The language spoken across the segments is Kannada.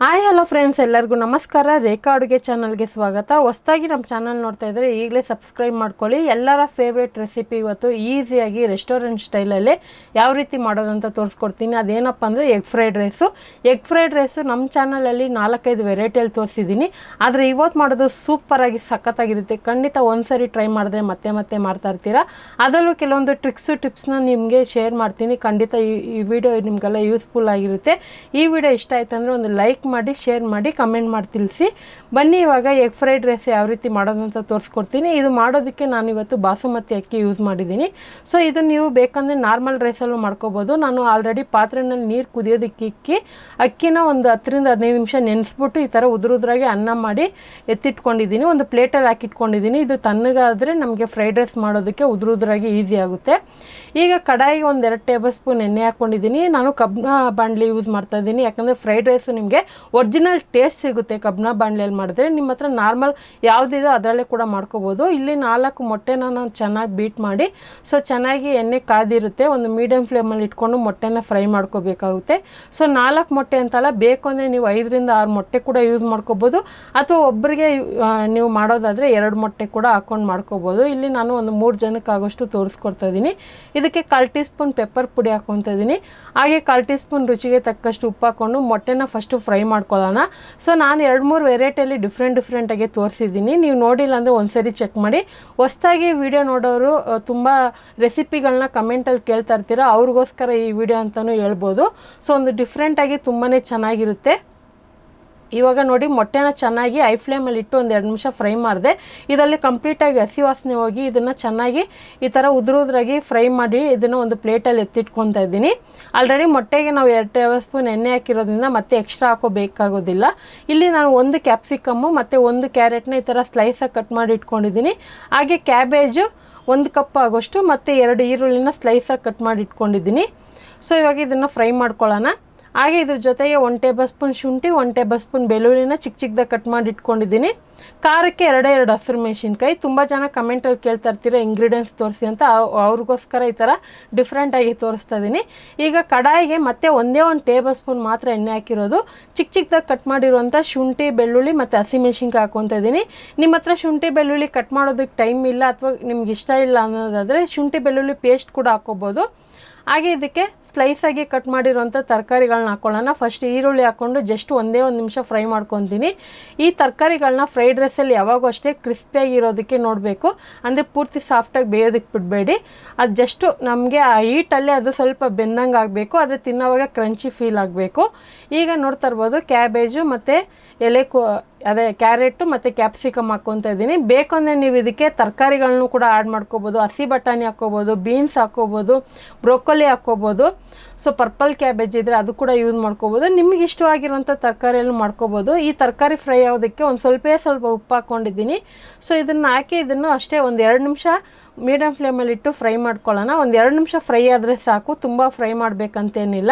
ಹಾಯ್ ಹಲೋ ಫ್ರೆಂಡ್ಸ್, ಎಲ್ಲರಿಗೂ ನಮಸ್ಕಾರ. ರೇಖಾ ಅಡುಗೆ ಚಾನಲ್ಗೆ ಸ್ವಾಗತ. ಹೊಸದಾಗಿ ನಮ್ಮ ಚಾನಲ್ ನೋಡ್ತಾ ಇದ್ದರೆ ಈಗಲೇ ಸಬ್ಸ್ಕ್ರೈಬ್ ಮಾಡ್ಕೊಳ್ಳಿ. ಎಲ್ಲರ ಫೇವ್ರೇಟ್ ರೆಸಿಪಿ ಇವತ್ತು ಈಸಿಯಾಗಿ ರೆಸ್ಟೋರೆಂಟ್ ಸ್ಟೈಲಲ್ಲಿ ಯಾವ ರೀತಿ ಮಾಡೋದಂತ ತೋರಿಸ್ಕೊಡ್ತೀನಿ. ಅದೇನಪ್ಪ ಅಂದರೆ ಎಗ್ ಫ್ರೈಡ್ ರೈಸು ನಮ್ಮ ಚಾನಲಲ್ಲಿ 4-5 ವೆರೈಟಿಯಲ್ಲಿ ತೋರಿಸಿದ್ದೀನಿ. ಆದರೆ ಇವತ್ತು ಮಾಡೋದು ಸೂಪರಾಗಿ ಸಖತ್ತಾಗಿರುತ್ತೆ. ಖಂಡಿತ ಒಂದ್ಸರಿ ಟ್ರೈ ಮಾಡಿದ್ರೆ ಮತ್ತೆ ಮತ್ತೆ ಮಾಡ್ತಾ ಇರ್ತೀರಾ. ಅದರಲ್ಲೂ ಕೆಲವೊಂದು ಟಿಪ್ಸ್ನ ನಿಮಗೆ ಶೇರ್ ಮಾಡ್ತೀನಿ. ಖಂಡಿತ ಈ ವಿಡಿಯೋ ನಿಮಗೆಲ್ಲ ಯೂಸ್ಫುಲ್ ಆಗಿರುತ್ತೆ. ಈ ವಿಡಿಯೋ ಇಷ್ಟ ಆಯ್ತು ಅಂದರೆ ಒಂದು ಲೈಕ್ ಮಾಡಿ, ಶೇರ್ ಮಾಡಿ, ಕಮೆಂಟ್ ಮಾಡಿ ತಿಳಿಸಿ. ಬನ್ನಿ ಇವಾಗ ಎಗ್ ಫ್ರೈಡ್ ರೈಸ್ ಯಾವ ರೀತಿ ಮಾಡೋದು ಅಂತ ತೋರಿಸ್ಕೊಡ್ತೀನಿ. ಇದು ಮಾಡೋದಕ್ಕೆ ನಾನು ಇವತ್ತು ಬಾಸುಮತಿ ಅಕ್ಕಿ ಯೂಸ್ ಮಾಡಿದ್ದೀನಿ. ಸೊ ಇದು ನೀವು ಬೇಕಂದರೆ ನಾರ್ಮಲ್ ರೈಸಲ್ಲೂ ಮಾಡ್ಕೋಬೋದು. ನಾನು ಆಲ್ರೆಡಿ ಪಾತ್ರೆಯಲ್ಲಿ ನೀರು ಕುದಿಯೋದಕ್ಕೆ ಇಕ್ಕಿ ಅಕ್ಕಿನ ಒಂದು 10-15 ನಿಮಿಷ ನೆನೆಸ್ಬಿಟ್ಟು ಈ ಥರ ಉದುರುದ್ರಾಗಿ ಅನ್ನ ಮಾಡಿ ಎತ್ತಿಟ್ಕೊಂಡಿದ್ದೀನಿ. ಒಂದು ಪ್ಲೇಟಲ್ಲಿ ಹಾಕಿಟ್ಕೊಂಡಿದ್ದೀನಿ. ಇದು ತಣ್ಣಗಾದರೆ ನಮಗೆ ಫ್ರೈಡ್ ರೈಸ್ ಮಾಡೋದಕ್ಕೆ ಉದುರುದ್ರಾಗಿ ಈಸಿ ಆಗುತ್ತೆ. ಈಗ ಕಡಾಯಿಗೆ 1-2 ಟೇಬಲ್ ಸ್ಪೂನ್ ಎಣ್ಣೆ ಹಾಕ್ಕೊಂಡಿದ್ದೀನಿ. ನಾನು ಕಬ್ಬಿಣ ಬಾಣಲಿ ಯೂಸ್ ಮಾಡ್ತಾ ಇದ್ದೀನಿ. ಯಾಕಂದರೆ ಫ್ರೈಡ್ ರೈಸು ನಿಮಗೆ ಒರಿಜಿನಲ್ ಟೇಸ್ಟ್ ಸಿಗುತ್ತೆ ಕಬ್ಬಿಣ ಬಾಣಲಿಯಲ್ಲಿ ಮಾಡಿದ್ರೆ. ನಿಮ್ಮ ಹತ್ರ ನಾರ್ಮಲ್ ಯಾವುದಿದೆ ಅದರಲ್ಲೇ ಕೂಡ ಮಾಡ್ಕೋಬೋದು. ಇಲ್ಲಿ 4 ಮೊಟ್ಟೆನ ನಾನು ಚೆನ್ನಾಗಿ ಬೀಟ್ ಮಾಡಿ, ಸೊ ಚೆನ್ನಾಗಿ ಎಣ್ಣೆ ಕಾದಿರುತ್ತೆ. ಒಂದು ಮೀಡಿಯಮ್ ಫ್ಲೇಮಲ್ಲಿ ಇಟ್ಕೊಂಡು ಮೊಟ್ಟೆನ ಫ್ರೈ ಮಾಡ್ಕೋಬೇಕಾಗುತ್ತೆ. ಸೊ 4 ಮೊಟ್ಟೆ ಅಂತಲ್ಲ, ಬೇಕು ಅಂದರೆ ನೀವು 5-6 ಮೊಟ್ಟೆ ಕೂಡ ಯೂಸ್ ಮಾಡ್ಕೋಬೋದು. ಅಥವಾ ಒಬ್ಬರಿಗೆ ನೀವು ಮಾಡೋದಾದರೆ 2 ಮೊಟ್ಟೆ ಕೂಡ ಹಾಕ್ಕೊಂಡು ಮಾಡ್ಕೋಬೋದು. ಇಲ್ಲಿ ನಾನು ಒಂದು 3 ಜನಕ್ಕೆ ಆಗೋಷ್ಟು ತೋರಿಸ್ಕೊಡ್ತಾ ಇದ್ದೀನಿ. ಇದಕ್ಕೆ 1/4 ಟೀ ಸ್ಪೂನ್ ಪೆಪ್ಪರ್ ಪುಡಿ ಹಾಕ್ಕೊತಾ ಇದ್ದೀನಿ. ಹಾಗೆ 1/4 ಟೀ ಸ್ಪೂನ್ ರುಚಿಗೆ ತಕ್ಕಷ್ಟು ಉಪ್ಪು ಹಾಕ್ಕೊಂಡು ಮೊಟ್ಟೆನ ಫಸ್ಟು ಫ್ರೈ ಮಾಡ್ಕೊಳ್ಳೋಣ. ಸೊ ನಾನು 2-3 ವೆರೈಟಿಯಲ್ಲಿ ಡಿಫ್ರೆಂಟಾಗಿ ತೋರಿಸಿದ್ದೀನಿ. ನೀವು ನೋಡಿಲ್ಲ ಅಂದರೆ ಒಂದ್ಸರಿ ಚೆಕ್ ಮಾಡಿ. ಹೊಸದಾಗಿ ವಿಡಿಯೋ ನೋಡೋರು ತುಂಬ ರೆಸಿಪಿಗಳನ್ನ ಕಮೆಂಟಲ್ಲಿ ಕೇಳ್ತಾ ಇರ್ತೀರ, ಅವ್ರಿಗೋಸ್ಕರ ಈ ವಿಡಿಯೋ ಅಂತಲೂ ಹೇಳ್ಬೋದು. ಸೊ ಒಂದು ಡಿಫ್ರೆಂಟಾಗಿ ತುಂಬಾ ಚೆನ್ನಾಗಿರುತ್ತೆ. ಇವಾಗ ನೋಡಿ, ಮೊಟ್ಟೆನ ಚೆನ್ನಾಗಿ ಐ ಫ್ಲೇಮಲ್ಲಿ ಇಟ್ಟು 1-2 ನಿಮಿಷ ಫ್ರೈ ಮಾಡಿದೆ. ಇದರಲ್ಲಿ ಕಂಪ್ಲೀಟಾಗಿ ಹಸಿ ವಾಸನೆ ಹೋಗಿ ಇದನ್ನು ಚೆನ್ನಾಗಿ ಈ ಥರ ಉದುರುದ್ರಾಗಿ ಫ್ರೈ ಮಾಡಿ ಇದನ್ನು ಒಂದು ಪ್ಲೇಟಲ್ಲಿ ಎತ್ತಿಟ್ಕೊತಾ ಇದ್ದೀನಿ. ಆಲ್ರೆಡಿ ಮೊಟ್ಟೆಗೆ ನಾವು 2 ಟೇಬಲ್ ಸ್ಪೂನ್ ಎಣ್ಣೆ ಹಾಕಿರೋದ್ರಿಂದ ಮತ್ತೆ ಎಕ್ಸ್ಟ್ರಾ ಹಾಕೋಬೇಕಾಗೋದಿಲ್ಲ. ಇಲ್ಲಿ ನಾನು 1 ಕ್ಯಾಪ್ಸಿಕಮ್ಮು ಮತ್ತು 1 ಕ್ಯಾರೆಟ್ನ ಈ ಥರ ಸ್ಲೈಸಾಗಿ ಕಟ್ ಮಾಡಿ ಇಟ್ಕೊಂಡಿದ್ದೀನಿ. ಹಾಗೆ ಕ್ಯಾಬೇಜು 1 ಕಪ್ ಆಗೋಷ್ಟು ಮತ್ತು 2 ಈರುಳ್ಳಿನ ಸ್ಲೈಸಾಗಿ ಕಟ್ ಮಾಡಿ ಇಟ್ಕೊಂಡಿದ್ದೀನಿ. ಸೊ ಇವಾಗ ಇದನ್ನು ಫ್ರೈ ಮಾಡ್ಕೊಳ್ಳೋಣ. ಹಾಗೆ ಇದ್ರ ಜೊತೆಗೆ 1 ಟೇಬಲ್ ಸ್ಪೂನ್ ಶುಂಠಿ, 1 ಟೇಬಲ್ ಸ್ಪೂನ್ ಬೆಳ್ಳುಳ್ಳಿನ ಚಿಕ್ಕದಾಗಿ ಕಟ್ ಮಾಡಿ ಇಟ್ಕೊಂಡಿದ್ದೀನಿ. ಖಾರಕ್ಕೆ 2 ಹಸಿರು ಮೆಣಸಿನ್ಕಾಯಿ. ತುಂಬ ಜನ ಕಮೆಂಟಲ್ಲಿ ಕೇಳ್ತಾ ಇರ್ತೀರ ಇಂಗ್ರೀಡಿಯೆಂಟ್ಸ್ ತೋರಿಸಿ ಅಂತ, ಅವ್ರಿಗೋಸ್ಕರ ಈ ಥರ ಡಿಫ್ರೆಂಟಾಗಿ ತೋರಿಸ್ತಾ ಇದ್ದೀನಿ. ಈಗ ಕಡಾಯಿಗೆ ಮತ್ತೆ 1 ಟೇಬಲ್ ಸ್ಪೂನ್ ಮಾತ್ರ ಎಣ್ಣೆ ಹಾಕಿರೋದು. ಚಿಕ್ಕದಾಗಿ ಕಟ್ ಮಾಡಿರುವಂಥ ಶುಂಠಿ, ಬೆಳ್ಳುಳ್ಳಿ ಮತ್ತು ಹಸಿಮೆಣಸಿನ್ಕಾಯಿ ಹಾಕ್ಕೊತಾ ಇದ್ದೀನಿ. ನಿಮ್ಮ ಹತ್ರ ಶುಂಠಿ ಬೆಳ್ಳುಳ್ಳಿ ಕಟ್ ಮಾಡೋದಕ್ಕೆ ಟೈಮ್ ಇಲ್ಲ ಅಥವಾ ನಿಮ್ಗೆ ಇಷ್ಟ ಇಲ್ಲ ಅನ್ನೋದಾದರೆ ಶುಂಠಿ ಬೆಳ್ಳುಳ್ಳಿ ಪೇಸ್ಟ್ ಕೂಡ ಹಾಕ್ಕೋಬೋದು. ಹಾಗೆ ಇದಕ್ಕೆ ಸ್ಲೈಸಾಗಿ ಕಟ್ ಮಾಡಿರೋಂಥ ತರಕಾರಿಗಳನ್ನ ಹಾಕ್ಕೊಳ್ಳೋಣ. ಫಸ್ಟ್ ಈರುಳ್ಳಿ ಹಾಕ್ಕೊಂಡು ಜಸ್ಟ್ 1 ನಿಮಿಷ ಫ್ರೈ ಮಾಡ್ಕೊತೀನಿ. ಈ ತರಕಾರಿಗಳನ್ನ ಫ್ರೈಡ್ ರೈಸಲ್ಲಿ ಯಾವಾಗೂ ಅಷ್ಟೇ ಕ್ರಿಸ್ಪಿಯಾಗಿರೋದಕ್ಕೆ ನೋಡಬೇಕು. ಅಂದರೆ ಪೂರ್ತಿ ಸಾಫ್ಟಾಗಿ ಬೇಯೋದಕ್ಕೆ ಬಿಡಬೇಡಿ. ಅದು ಜಸ್ಟು ನಮಗೆ ಆ ಹೀಟಲ್ಲೇ ಅದು ಸ್ವಲ್ಪ ಬೆಂದಂಗೆ ಆಗಬೇಕು. ಆದರೆ ತಿನ್ನೋವಾಗ ಕ್ರಂಚಿ ಫೀಲ್ ಆಗಬೇಕು. ಈಗ ನೋಡ್ತಾ ಇರ್ಬೋದು, ಕ್ಯಾಬೇಜು ಮತ್ತು ಕ್ಯಾರೆಟು ಮತ್ತು ಕ್ಯಾಪ್ಸಿಕಮ್ ಹಾಕ್ಕೊತಾ ಇದ್ದೀನಿ. ಬೇಕಂದರೆ ನೀವು ಇದಕ್ಕೆ ತರಕಾರಿಗಳನ್ನೂ ಕೂಡ ಆ್ಯಡ್ ಮಾಡ್ಕೋಬೋದು. ಹಸಿ ಬಟಾಣಿ ಹಾಕ್ಕೋಬೋದು, ಬೀನ್ಸ್ ಹಾಕ್ಕೋಬೋದು, ಬ್ರೊಕೊಲಿ ಹಾಕ್ಕೋಬೋದು. ಸೊ ಪರ್ಪಲ್ ಕ್ಯಾಬೇಜ್ ಇದ್ದರೆ ಅದು ಕೂಡ ಯೂಸ್ ಮಾಡ್ಕೋಬೋದು. ನಿಮಗೆ ಇಷ್ಟವಾಗಿರೋಂಥ ತರಕಾರಿಯನ್ನು ಮಾಡ್ಕೋಬೋದು. ಈ ತರಕಾರಿ ಫ್ರೈ ಆಗೋದಕ್ಕೆ ಸ್ವಲ್ಪ ಉಪ್ಪು ಹಾಕ್ಕೊಂಡಿದ್ದೀನಿ. ಸೊ ಇದನ್ನು ಹಾಕಿ ಇದನ್ನು ಅಷ್ಟೇ 1-2 ನಿಮಿಷ ಮೀಡಿಯಮ್ ಫ್ಲೇಮಲ್ಲಿಟ್ಟು ಫ್ರೈ ಮಾಡ್ಕೊಳ್ಳೋಣ. 1-2 ನಿಮಿಷ ಫ್ರೈ ಆದರೆ ಸಾಕು, ತುಂಬ ಫ್ರೈ ಮಾಡಬೇಕಂತೇನಿಲ್ಲ.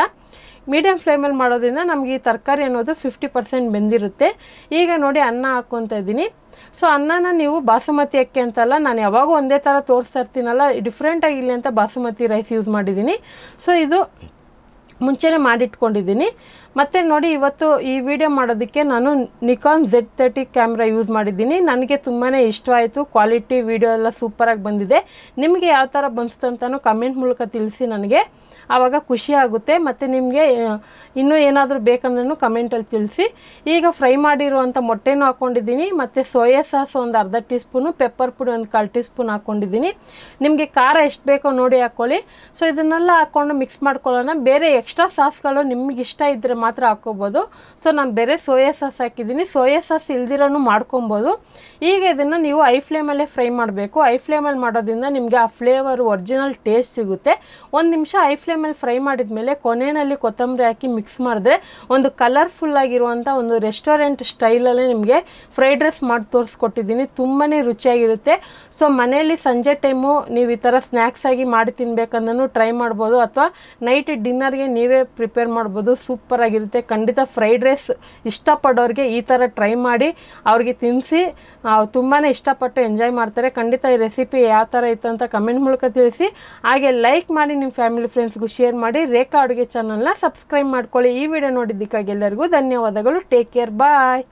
ಮೀಡಿಯಮ್ ಫ್ಲೇಮಲ್ಲಿ ಮಾಡೋದ್ರಿಂದ ನಮಗೆ ಈ ತರಕಾರಿ ಅನ್ನೋದು 50% ಬೆಂದಿರುತ್ತೆ. ಈಗ ನೋಡಿ, ಅನ್ನ ಹಾಕ್ಕೊತಾ ಇದ್ದೀನಿ. ಸೊ ಅನ್ನನ ನೀವು ಬಾಸುಮತಿ ಅಕ್ಕಿ ಅಂತಲ್ಲ, ನಾನು ಯಾವಾಗೂ ಒಂದೇ ಥರ ತೋರಿಸ್ತಾ ಇರ್ತೀನಲ್ಲ, ಡಿಫ್ರೆಂಟಾಗಿರಲಿ ಅಂತ ಬಾಸುಮತಿ ರೈಸ್ ಯೂಸ್ ಮಾಡಿದ್ದೀನಿ. ಸೊ ಇದು ಮುಂಚೆನೇ ಮಾಡಿಟ್ಕೊಂಡಿದ್ದೀನಿ. ಮತ್ತು ನೋಡಿ, ಇವತ್ತು ಈ ವಿಡಿಯೋ ಮಾಡೋದಕ್ಕೆ ನಾನು ನಿಕಾನ್ Z30 ಕ್ಯಾಮ್ರಾ ಯೂಸ್ ಮಾಡಿದ್ದೀನಿ. ನನಗೆ ತುಂಬಾ ಇಷ್ಟವಾಯಿತು. ಕ್ವಾಲಿಟಿ ವಿಡಿಯೋ ಎಲ್ಲ ಸೂಪರಾಗಿ ಬಂದಿದೆ. ನಿಮಗೆ ಯಾವ ಥರ ಬಂತು ಅಂತಲೂ ಕಮೆಂಟ್ ಮೂಲಕ ತಿಳಿಸಿ, ನನಗೆ ಆವಾಗ ಖುಷಿ ಆಗುತ್ತೆ. ಮತ್ತು ನಿಮಗೆ ಇನ್ನೂ ಏನಾದರೂ ಬೇಕಂದ್ರೂ ಕಮೆಂಟಲ್ಲಿ ತಿಳಿಸಿ. ಈಗ ಫ್ರೈ ಮಾಡಿರುವಂಥ ಮೊಟ್ಟೆನೂ ಹಾಕ್ಕೊಂಡಿದ್ದೀನಿ. ಮತ್ತು soya sauce 1/2 tea spoon, pepper ಪುಡಿ 1/4 ಟೀ ಸ್ಪೂನ್ ಹಾಕ್ಕೊಂಡಿದ್ದೀನಿ. ನಿಮಗೆ ಖಾರ ಎಷ್ಟು ಬೇಕೋ ನೋಡಿ ಹಾಕ್ಕೊಳ್ಳಿ. ಸೊ ಇದನ್ನೆಲ್ಲ ಹಾಕ್ಕೊಂಡು ಮಿಕ್ಸ್ ಮಾಡ್ಕೊಳ್ಳೋಣ. ಬೇರೆ ಎಕ್ಸ್ಟ್ರಾ ಸಾಸ್ಗಳು ನಿಮಗೆ ಇಷ್ಟ ಇದ್ದರೆ ಮಾತ್ರ ಹಾಕ್ಕೋಬೋದು. ಸೊ ನಾನು ಬೇರೆ ಸೋಯಾ ಸಾಸ್ ಹಾಕಿದ್ದೀನಿ. ಸೋಯಾ ಸಾಸ್ ಇಲ್ದಿರೋನು ಮಾಡ್ಕೊಬೋದು. ಈಗ ಇದನ್ನು ನೀವು ಐ ಫ್ಲೇಮಲ್ಲೇ ಫ್ರೈ ಮಾಡಬೇಕು. ಐ ಫ್ಲೇಮಲ್ಲಿ ಮಾಡೋದ್ರಿಂದ ನಿಮಗೆ ಆ ಫ್ಲೇವರ್ ಒರಿಜಿನಲ್ ಟೇಸ್ಟ್ ಸಿಗುತ್ತೆ. 1 ನಿಮಿಷ ಐ ಫ್ಲೇಮಲ್ಲಿ ಫ್ರೈ ಮಾಡಿದ ಮೇಲೆ ಕೊನೆಯಲ್ಲಿ ಕೊತ್ತಂಬರಿ ಹಾಕಿ ಮಿಕ್ಸ್ ಮಾಡಿದ್ರೆ ಒಂದು ಕಲರ್ಫುಲ್ ಆಗಿರುವಂಥ ಒಂದು ರೆಸ್ಟೋರೆಂಟ್ ಸ್ಟೈಲಲ್ಲೇ ನಿಮಗೆ ಫ್ರೈಡ್ ರೈಸ್ ಮಾಡಿ ತೋರಿಸ್ಕೊಟ್ಟಿದ್ದೀನಿ. ತುಂಬಾ ರುಚಿಯಾಗಿರುತ್ತೆ. ಸೊ ಮನೆಯಲ್ಲಿ ಸಂಜೆ ಟೈಮು ನೀವು ಈ ಥರ ಸ್ನ್ಯಾಕ್ಸ್ ಆಗಿ ಮಾಡಿ ತಿನ್ಬೇಕಂದ್ರೂ ಟ್ರೈ ಮಾಡ್ಬೋದು. ಅಥವಾ ನೈಟ್ ಡಿನ್ನರ್ಗೆ ನೀವೇ ಪ್ರಿಪೇರ್ ಮಾಡ್ಬೋದು. ಸೂಪರಾಗಿರುತ್ತೆ. ಖಂಡಿತ ಫ್ರೈಡ್ ರೈಸ್ ಇಷ್ಟಪಡೋರಿಗೆ ಈ ಥರ ಟ್ರೈ ಮಾಡಿ ಅವ್ರಿಗೆ ತಿನ್ನಿಸಿ. ತುಂಬಾ ಇಷ್ಟಪಟ್ಟು ಎಂಜಾಯ್ ಮಾಡ್ತಾರೆ. ಖಂಡಿತ ಈ ರೆಸಿಪಿ ಯಾವ ಥರ ಇತ್ತು ಅಂತ ಕಮೆಂಟ್ ಮೂಲಕ ತಿಳಿಸಿ. ಹಾಗೆ ಲೈಕ್ ಮಾಡಿ ನಿಮ್ಮ ಫ್ಯಾಮಿಲಿ ಫ್ರೆಂಡ್ಸ್ಗೂ ಫ್ರೆಂಡ್ಸ್ಗೂ ಶೇರ್ ಮಾಡಿ. ರೇಖಾ ಅಡುಗೆ ಚಾನಲ್ನ ಸಬ್ಸ್ಕ್ರೈಬ್ ಮಾಡ್ಕೊಳ್ಳಿ. ಈ ವಿಡಿಯೋ ನೋಡಿದ್ದಕ್ಕಾಗಿ ಎಲ್ಲರಿಗೂ ಧನ್ಯವಾದಗಳು. ಟೇಕ್ ಕೇರ್, ಬಾಯ್.